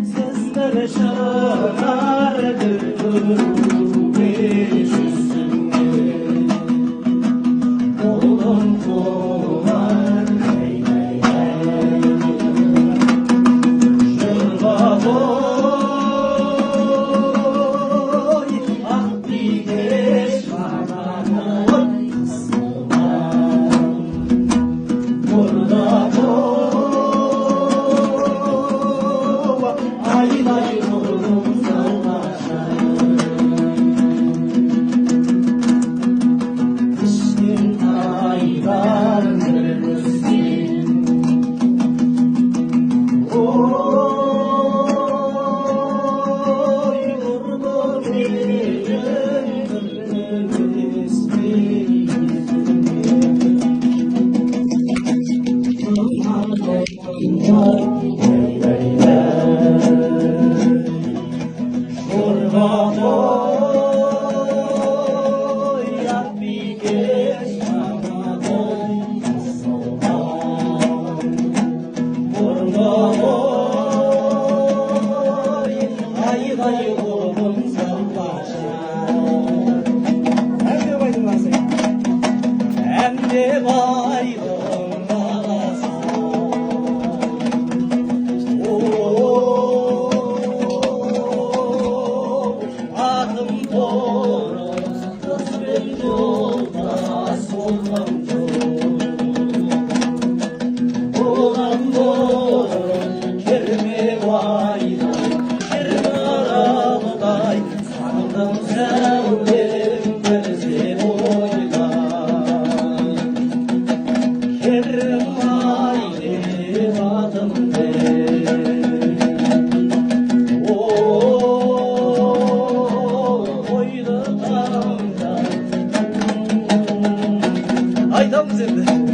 Sizlere şarardır güneş üstünde. Oğlum kovar hey hey hey. Şırba boy ah bir geç bana burada aylar yolum sarmaşar. Kışkın aylar kırmızın. Oy vurdu gönlümün ismini. Şurba boy bir geç anadın soğan. Şurba boy ay oğlum sallaşar. Hem de baydım lan sen. Hem de baydım balası. Adım Toros, kısmım yolda solmam yol. Oğlan boğaz, kerme vayday, kerme arabaday. Sandım sevdim gözü boyday. Kerem ayrı adım de. Aydan üzerinde.